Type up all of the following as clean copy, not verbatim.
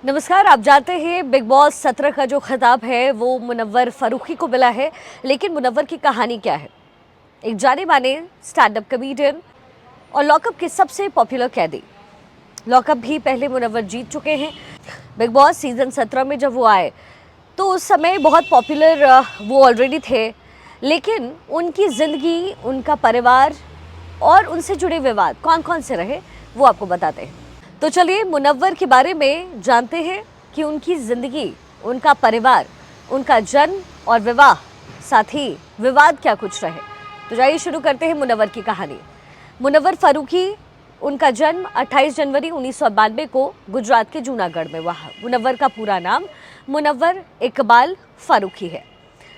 नमस्कार। आप जानते हैं बिग बॉस 17 का जो खिताब है वो मुनव्वर फारूकी को मिला है, लेकिन मुनव्वर की कहानी क्या है? एक जाने माने स्टैंड अप कॉमेडियन और लॉकअप के सबसे पॉपुलर कैदी। लॉकअप भी पहले मुनव्वर जीत चुके हैं। बिग बॉस सीजन 17 में जब वो आए तो उस समय बहुत पॉपुलर वो ऑलरेडी थे, लेकिन उनकी ज़िंदगी, उनका परिवार और उनसे जुड़े विवाद कौन कौन से रहे वो आपको बताते हैं। तो चलिए मुनव्वर के बारे में जानते हैं कि उनकी ज़िंदगी, उनका परिवार, उनका जन्म और विवाह, साथ ही विवाद क्या कुछ रहे। तो जाइए शुरू करते हैं मुनव्वर की कहानी। मुनव्वर फारूकी, उनका जन्म 28 जनवरी 1992 को गुजरात के जूनागढ़ में हुआ। मुनव्वर का पूरा नाम मुनव्वर इकबाल फारूकी है।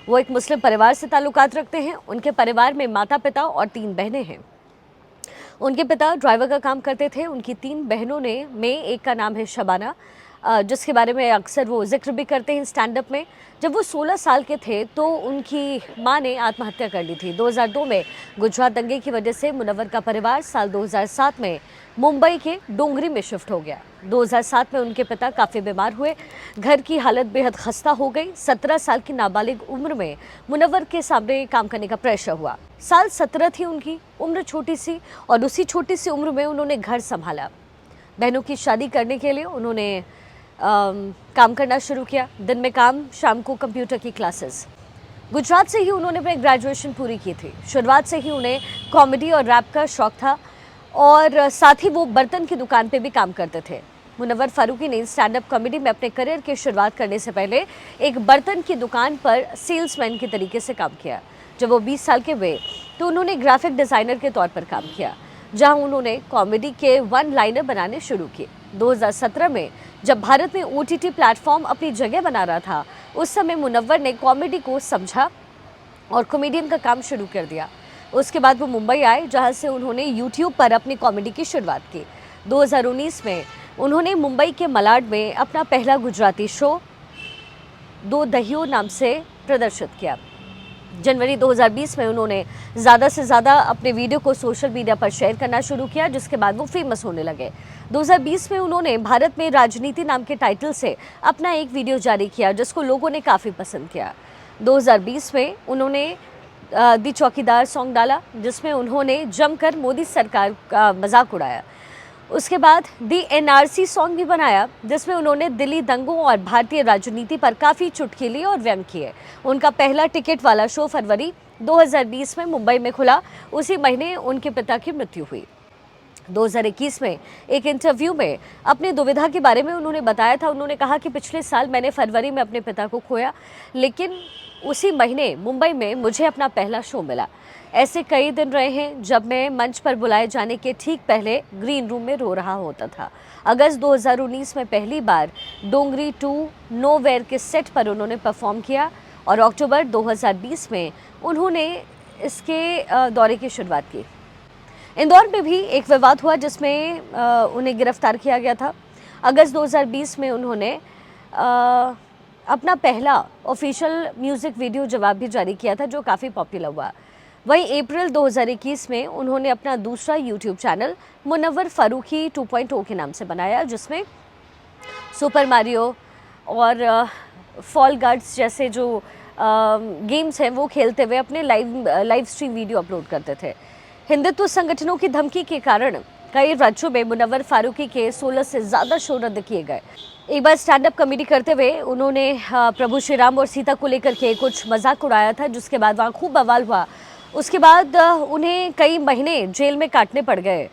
वो एक मुस्लिम परिवार से ताल्लुकात रखते हैं। उनके परिवार में माता पिता और 3 बहनें हैं। उनके पिता ड्राइवर का काम करते थे। उनकी 3 बहनों में एक का नाम है शबाना, जिसके बारे में अक्सर वो जिक्र भी करते हैं स्टैंड अप में। जब वो 16 साल के थे तो उनकी मां ने आत्महत्या कर ली थी। 2002 में गुजरात दंगे की वजह से मुनव्वर का परिवार साल 2007 में मुंबई के डोंगरी में शिफ्ट हो गया। 2007 में उनके पिता काफ़ी बीमार हुए। घर की हालत बेहद खस्ता हो गई। 17 साल की नाबालिग उम्र में मुनव्वर के सामने काम करने का प्रेशर हुआ। साल 17 थी उनकी उम्र, छोटी सी, और उसी छोटी सी उम्र में उन्होंने घर संभाला। बहनों की शादी करने के लिए उन्होंने काम करना शुरू किया। दिन में काम, शाम को कंप्यूटर की क्लासेस। गुजरात से ही उन्होंने अपनी ग्रेजुएशन पूरी की थी। शुरुआत से ही उन्हें कॉमेडी और रैप का शौक था और साथ ही वो बर्तन की दुकान पे भी काम करते थे। मुनव्वर फारूकी ने स्टैंड अप कॉमेडी में अपने करियर की शुरुआत करने से पहले एक बर्तन की दुकान पर सेल्समैन के तरीके से काम किया। जब वो 20 साल के हुए तो उन्होंने ग्राफिक डिज़ाइनर के तौर पर काम किया, जहां उन्होंने कॉमेडी के वन लाइनर बनाने शुरू किए। 2017 में जब भारत में OTT प्लेटफॉर्म अपनी जगह बना रहा था, उस समय मुनव्वर ने कॉमेडी को समझा और कॉमेडियन का काम शुरू कर दिया। उसके बाद वो मुंबई आए, जहां से उन्होंने यूट्यूब पर अपनी कॉमेडी की शुरुआत की। 2019 में उन्होंने मुंबई के मलाड में अपना पहला गुजराती शो दो दहियों नाम से प्रदर्शित किया। जनवरी 2020 में उन्होंने ज़्यादा से ज़्यादा अपने वीडियो को सोशल मीडिया पर शेयर करना शुरू किया, जिसके बाद वो फेमस होने लगे। 2020 में उन्होंने भारत में राजनीति नाम के टाइटल से अपना एक वीडियो जारी किया, जिसको लोगों ने काफ़ी पसंद किया। 2020 में उन्होंने दी चौकीदार सॉन्ग डाला, जिसमें उन्होंने जमकर मोदी सरकार का मजाक उड़ाया। उसके बाद दी NRC सॉन्ग भी बनाया, जिसमें उन्होंने दिल्ली दंगों और भारतीय राजनीति पर काफ़ी चुटकुले और व्यंग किए। उनका पहला टिकट वाला शो फरवरी 2020 में मुंबई में खुला। उसी महीने उनके पिता की मृत्यु हुई। 2021 में एक इंटरव्यू में अपनी दुविधा के बारे में उन्होंने बताया था। उन्होंने कहा कि पिछले साल मैंने फरवरी में अपने पिता को खोया, लेकिन उसी महीने मुंबई में मुझे अपना पहला शो मिला। ऐसे कई दिन रहे हैं जब मैं मंच पर बुलाए जाने के ठीक पहले ग्रीन रूम में रो रहा होता था। अगस्त 2019 में पहली बार डोंगरी 2 नोवेयर के सेट पर उन्होंने परफॉर्म किया और अक्टूबर 2020 में उन्होंने इसके दौरे की शुरुआत की। इंदौर में भी एक विवाद हुआ, जिसमें उन्हें गिरफ्तार किया गया था। अगस्त 2020 में उन्होंने अपना पहला ऑफिशियल म्यूज़िक वीडियो जवाब भी जारी किया था, जो काफ़ी पॉपुलर हुआ। वहीं अप्रैल 2021 में उन्होंने अपना दूसरा यूट्यूब चैनल मुनव्वर फारूकी 2.0 के नाम से बनाया, जिसमें सुपर मारियो और फॉल गार्ड्स जैसे जो गेम्स हैं वो खेलते हुए अपने लाइव स्ट्रीम वीडियो अपलोड करते थे। हिंदुत्व संगठनों की धमकी के कारण कई राज्यों में मुनव्वर फारूकी के 16 से ज़्यादा शो रद्द किए गए। एक बार स्टैंड अप कॉमेडी करते हुए उन्होंने प्रभु श्री राम और सीता को लेकर के कुछ मजाक उड़ाया था, जिसके बाद वहाँ खूब बवाल हुआ। उसके बाद उन्हें कई महीने जेल में काटने पड़ गए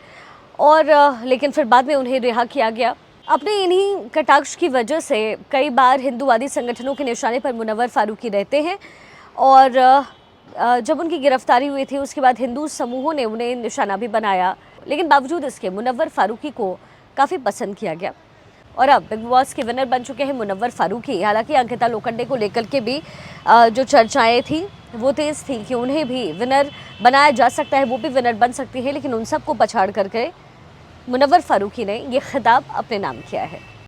और लेकिन फिर बाद में उन्हें रिहा किया गया। अपने इन्हीं कटाक्ष की वजह से कई बार हिंदूवादी संगठनों के निशाने पर मुनव्वर फारूकी रहते हैं और जब उनकी गिरफ्तारी हुई थी उसके बाद हिंदू समूहों ने उन्हें निशाना भी बनाया, लेकिन बावजूद इसके मुनव्वर फारूकी को काफ़ी पसंद किया गया और अब बिग बॉस के विनर बन चुके हैं मुनव्वर फारूकी। हालांकि अंकिता लोखंडे को लेकर के भी जो चर्चाएं थी वो तेज़ थी कि उन्हें भी विनर बनाया जा सकता है, वो भी विनर बन सकती है, लेकिन उन सबको पछाड़ करके मुनव्वर फारूकी ने ये खिताब अपने नाम किया है।